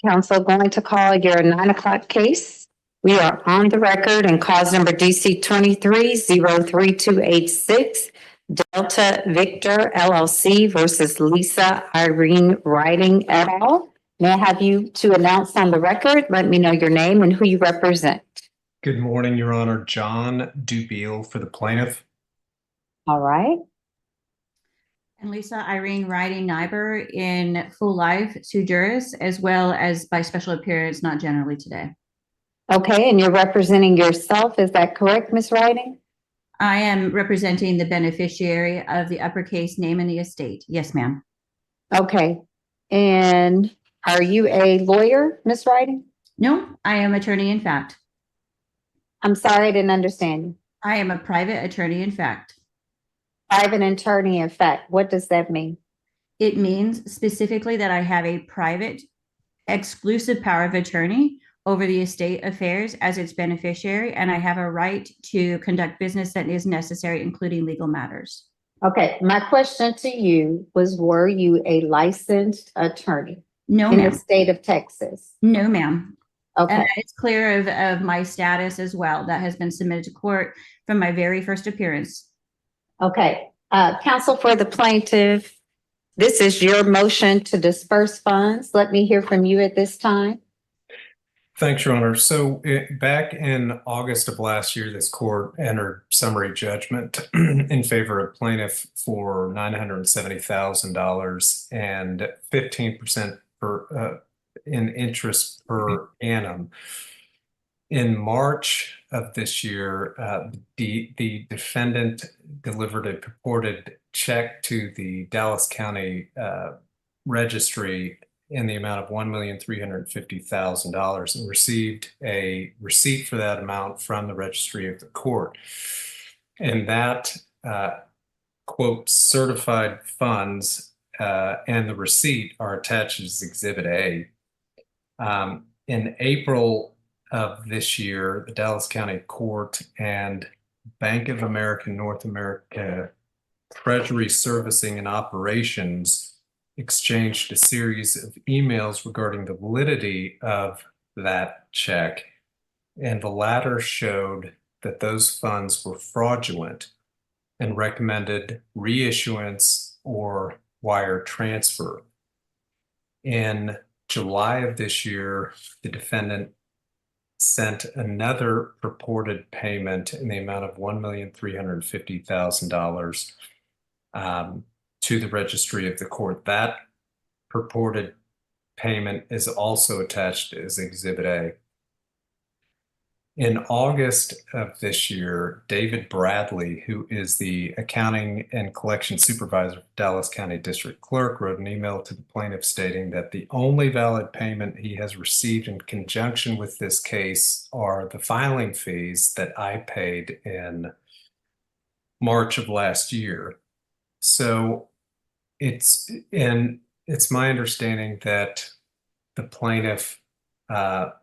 Council, going to call your 9 o'clock case. We are on the record and cause number DC 23-03286, Delta Victor LLC versus Lisa Irene Writing et al. May I have you to announce on the record? Let me know your name and who you represent. Good morning, Your Honor. John Dubiel for the plaintiff. All right. And Lisa Irene Writing Nyber in full life sui juris, as well as by special appearance, not generally today. Okay, and you're representing yourself, is that correct, Ms. Writing? I am representing the beneficiary of the uppercase name in the estate. Yes, ma'am. Okay, and are you a lawyer, Ms. Writing? No, I am attorney in fact. I'm sorry, I didn't understand you. I am a private attorney in fact. Private attorney in fact, what does that mean? It means specifically that I have a private exclusive power of attorney over the estate affairs as its beneficiary, and I have a right to conduct business that is necessary, including legal matters. Okay, my question to you was, were you a licensed attorney? No, in ma'am. the state of Texas? No, ma'am. Okay. And it's clear of my status as well. That has been submitted to court from my very first appearance. Okay, counsel for the plaintiff, this is your motion to disperse funds. Let me hear from you at this time. Thanks, Your Honor. So back in August of last year, this court entered summary judgment in favor of plaintiff for $970,000 and 15% in interest per annum. In March of this year, the defendant delivered a purported check to the Dallas County registry in the amount of $1,350,000 and received a receipt for that amount from the registry of the court. And that, quote, certified funds and the receipt are attached as Exhibit A. In April of this year, the Dallas County Court and Bank of America North America Treasury Servicing and Operations exchanged a series of emails regarding the validity of that check, and the latter showed that those funds were fraudulent and recommended reissuance or wire transfer. In July of this year, the defendant sent another purported payment in the amount of $1,350,000 to the registry of the court. That purported payment is also attached as Exhibit A. In August of this year, David Bradley, who is the accounting and collection supervisor of Dallas County District Clerk, wrote an email to the plaintiff stating that the only valid payment he has received in conjunction with this case are the filing fees that I paid in March of last year. So it's my understanding that the plaintiff, a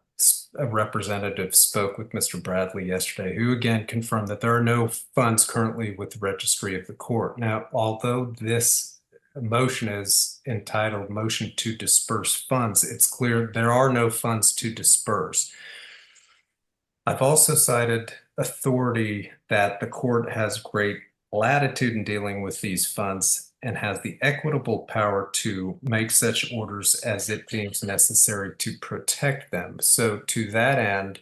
representative, spoke with Mr. Bradley yesterday, who again confirmed that there are no funds currently with the registry of the court. Now, although this motion is entitled Motion to Disperse Funds, it's clear there are no funds to disperse. I've also cited authority that the court has great latitude in dealing with these funds and has the equitable power to make such orders as it deems necessary to protect them. So to that end,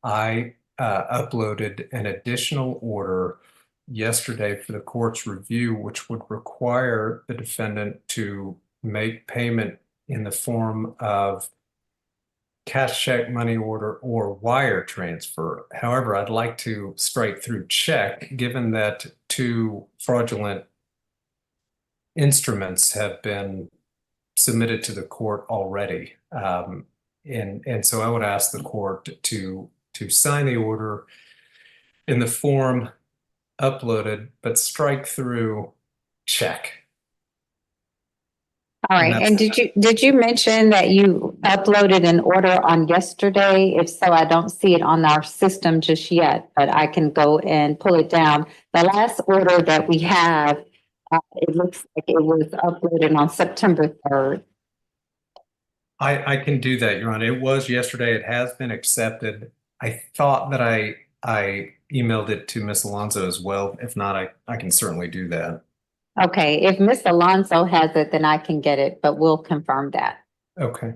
I uploaded an additional order yesterday for the court's review, which would require the defendant to make payment in the form of cash check, money order, or wire transfer. However, I'd like to strike through check, given that two fraudulent instruments have been submitted to the court already. And so I would ask the court to sign the order in the form uploaded, but strike through check. All right, and did you mention that you uploaded an order on yesterday? If so, I don't see it on our system just yet, but I can go and pull it down. The last order that we have, it looks like it was uploaded on September 3rd. I can do that, Your Honor. It was yesterday. It has been accepted. I thought that I emailed it to Miss Alonso as well. If not, I can certainly do that. Okay, if Miss Alonso has it, then I can get it, but we'll confirm that. Okay.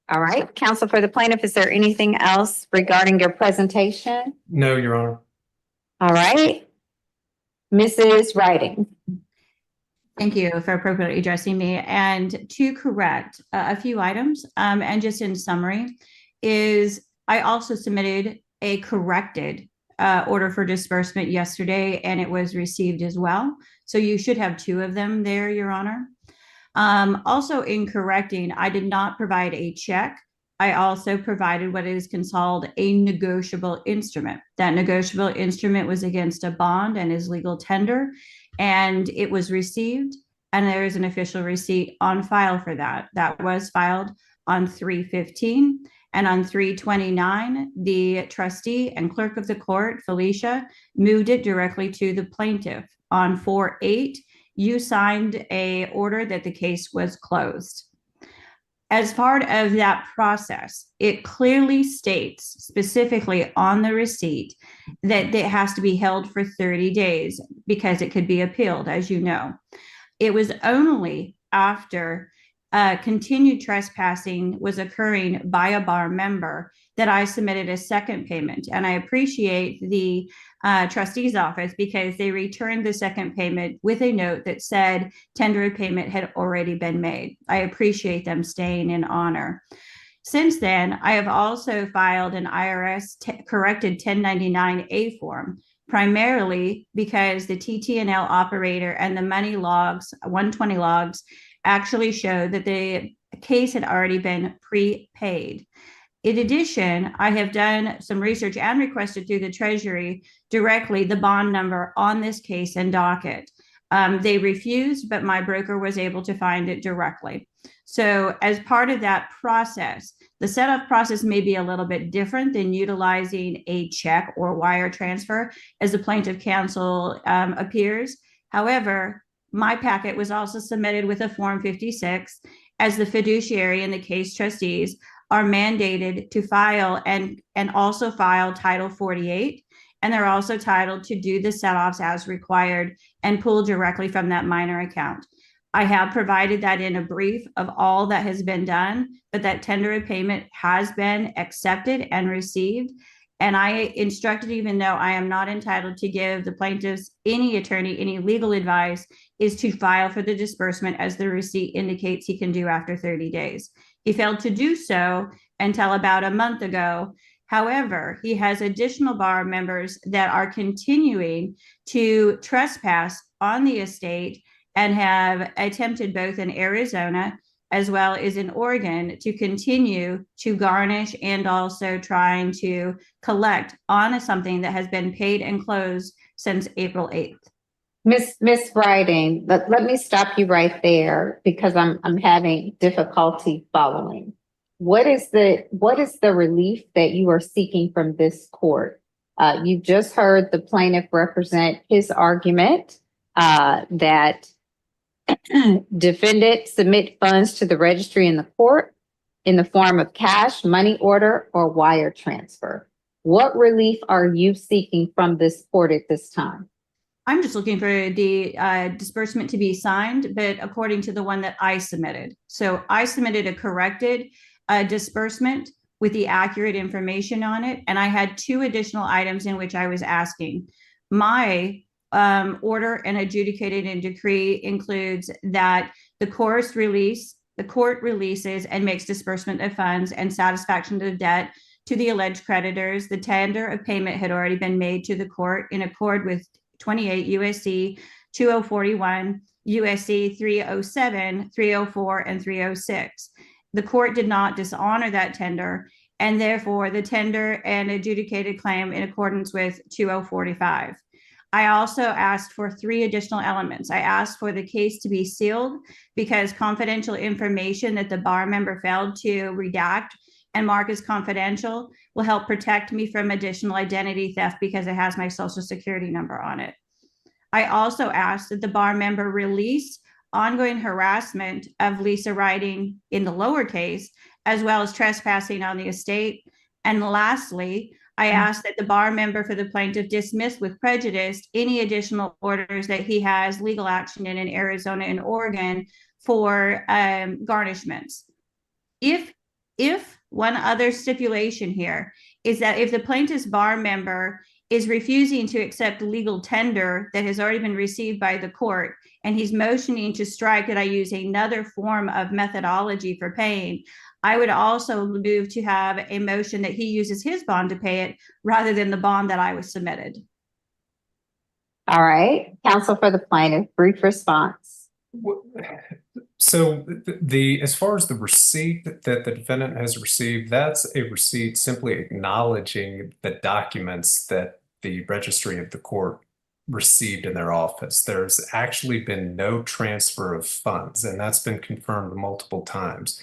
All right, counsel for the plaintiff, is there anything else regarding your presentation? No, Your Honor. All right. Mrs. Writing. Thank you for appropriately addressing me. And to correct a few items, and just in summary, is I also submitted a corrected order for disbursement yesterday, and it was received as well. So you should have two of them there, Your Honor. Also in correcting, I did not provide a check. I also provided what is called a negotiable instrument. That negotiable instrument was against a bond and is legal tender, and it was received, and there is an official receipt on file for that. That was filed on 3/15, and on 3/29, the trustee and clerk of the court, Felicia, moved it directly to the plaintiff. On 4/8, you signed a order that the case was closed. As part of that process, it clearly states specifically on the receipt that it has to be held for 30 days because it could be appealed, as you know. It was only after continued trespassing was occurring by a bar member that I submitted a second payment. And I appreciate the trustee's office because they returned the second payment with a note that said tender payment had already been made. I appreciate them staying in honor. Since then, I have also filed an IRS corrected 1099-A form, primarily because the TT&L operator and the money logs, 120 logs, actually showed that the case had already been prepaid. In addition, I have done some research and requested through the Treasury directly the bond number on this case and docket. They refused, but my broker was able to find it directly. So as part of that process, the setup process may be a little bit different than utilizing a check or wire transfer as the plaintiff counsel appears. However, my packet was also submitted with a Form 56 as the fiduciary and the case trustees are mandated to file and also file Title 48. And they're also titled to do the set-offs as required and pull directly from that minor account. I have provided that in a brief of all that has been done, but that tender of payment has been accepted and received. And I instructed, even though I am not entitled to give the plaintiffs any attorney, any legal advice, is to file for the disbursement as the receipt indicates he can do after 30 days. He failed to do so until about a month ago. However, he has additional bar members that are continuing to trespass on the estate and have attempted both in Arizona as well as in Oregon to continue to garnish and also trying to collect on something that has been paid and closed since April 8th. Miss Writing, let me stop you right there because I'm having difficulty following. What is the relief that you are seeking from this court? You just heard the plaintiff represent his argument that defendant submit funds to the registry in the court in the form of cash, money order, or wire transfer. What relief are you seeking from this court at this time? I'm just looking for the disbursement to be signed, but according to the one that I submitted. So I submitted a corrected disbursement with the accurate information on it. And I had two additional items in which I was asking. My order and adjudicated in decree includes that the court releases and makes disbursement of funds and satisfaction of debt to the alleged creditors. The tender of payment had already been made to the court in accord with 28 USC 2041, USC 307, 304, and 306. The court did not dishonor that tender, and therefore the tender and adjudicated claim in accordance with 2045. I also asked for three additional elements. I asked for the case to be sealed because confidential information that the bar member failed to redact and mark as confidential will help protect me from additional identity theft because it has my social security number on it. I also asked that the bar member release ongoing harassment of Lisa Riding in the lower case, as well as trespassing on the estate. And lastly, I ask that the bar member for the plaintiff dismiss with prejudice any additional orders that he has legal action in Arizona and Oregon for garnishments. If one other stipulation here is that if the plaintiff's bar member is refusing to accept legal tender that has already been received by the court, and he's motioning to strike that I use another form of methodology for paying, I would also move to have a motion that he uses his bond to pay it rather than the bond that I was submitted. All right, counsel for the plaintiff, brief response. So as far as the receipt that the defendant has received, that's a receipt simply acknowledging the documents that the registry of the court received in their office. There's actually been no transfer of funds, and that's been confirmed multiple times.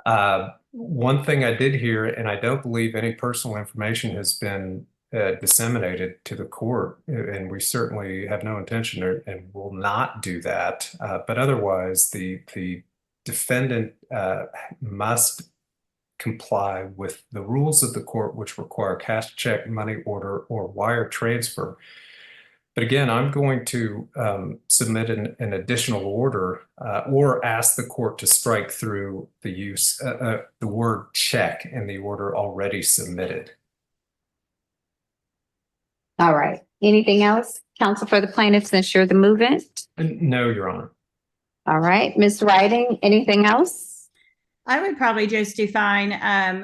One thing I did hear, and I don't believe any personal information has been disseminated to the court, and we certainly have no intention and will not do that. But otherwise, the defendant must comply with the rules of the court, which require cash, check, money order, or wire transfer. But again, I'm going to submit an additional order or ask the court to strike through the use the word check in the order already submitted. All right, anything else? Counsel for the plaintiff, since you're the movant. No, Your Honor. All right, Ms. Riding, anything else? I would probably just define,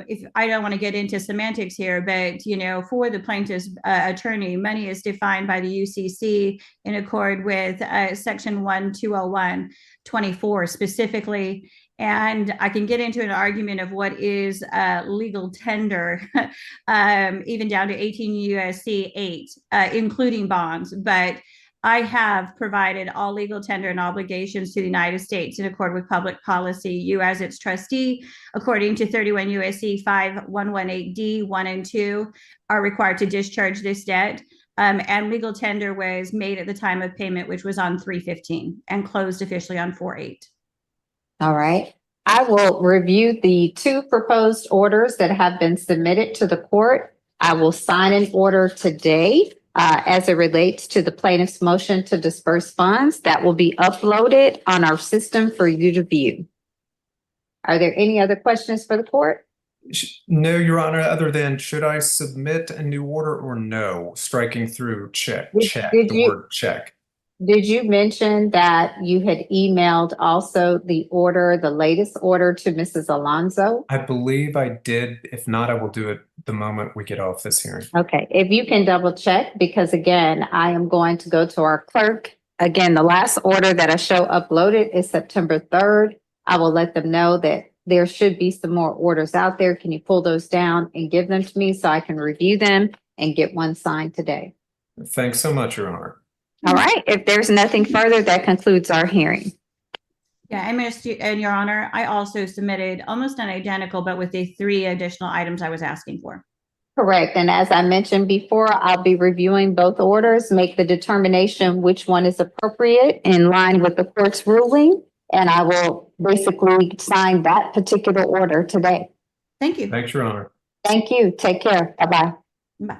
if I don't want to get into semantics here, but, you know, for the plaintiff's attorney, money is defined by the UCC in accord with section 1201-24 specifically. And I can get into an argument of what is legal tender, even down to 18 U.S.C. 8, including bonds. But I have provided all legal tender and obligations to the United States in accord with public policy. You, as its trustee, according to 31 U.S.C. 5118D 1 and 2, are required to discharge this debt. And legal tender was made at the time of payment, which was on 3/15 and closed officially on 4/8. All right, I will review the 2 proposed orders that have been submitted to the court. I will sign an order today as it relates to the plaintiff's motion to disperse funds that will be uploaded on our system for you to view. Are there any other questions for the court? No, Your Honor, other than should I submit a new order or no? Striking through check, word check. Did you mention that you had emailed also the latest order to Mrs. Alonso? I believe I did. If not, I will do it the moment we get off this hearing. Okay, if you can double check, because again, I am going to go to our clerk. Again, the last order that I show uploaded is September 3rd. I will let them know that there should be some more orders out there. Can you pull those down and give them to me so I can review them and get one signed today? Thanks so much, Your Honor. All right, if there's nothing further, that concludes our hearing. Yeah, and Your Honor, I also submitted almost an identical, but with the 3 additional items I was asking for. Correct. And as I mentioned before, I'll be reviewing both orders, make the determination which one is appropriate in line with the court's ruling. And I will basically sign that particular order today. Thank you. Thanks, Your Honor. Thank you. Take care. Bye-bye. Bye.